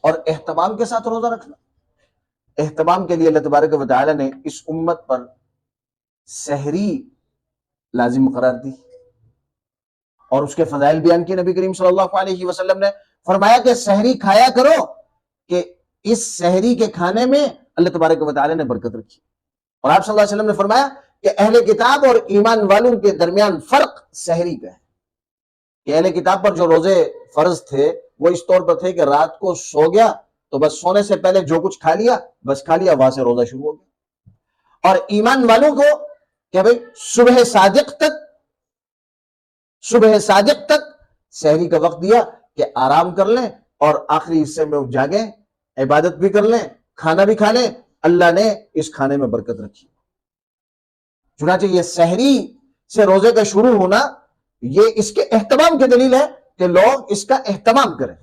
और एहतमाम के साथ रोजा रखना। एहतमाम के लिए अल्लाह तबारक व तआला ने इस उम्मत पर सहरी लाजिम करार दी और उसके फजाइल बयान किए। नबी करीम सल्लल्लाहु अलैहि वसल्लम ने फरमाया कि सहरी खाया करो, कि इस सहरी के खाने में अल्लाह तबारक व तआला ने बरकत रखी। और आप सल्लल्लाहु अलैहि वसल्लम ने फरमाया कि अहले किताब और ईमान वालों के दरमियान फर्क सहरी का है, कि अहले किताब पर जो रोजे फर्ज थे वो इस तौर पर थे कि रात को सो गया तो बस सोने से पहले जो कुछ खा लिया बस खा लिया, वहां से रोजा शुरू हो गया। और ईमान वालों को क्या भाई सुबह सादिक तक सहरी का वक्त दिया कि आराम कर लें और आखिरी हिस्से में जागे, इबादत भी कर लें, खाना भी खा लें। अल्लाह ने इस खाने में बरकत रखी। चुनांचे ये सहरी से रोजे का शुरू होना ये इसके एहतमाम की दलील है कि लोग इसका एहतमाम करें।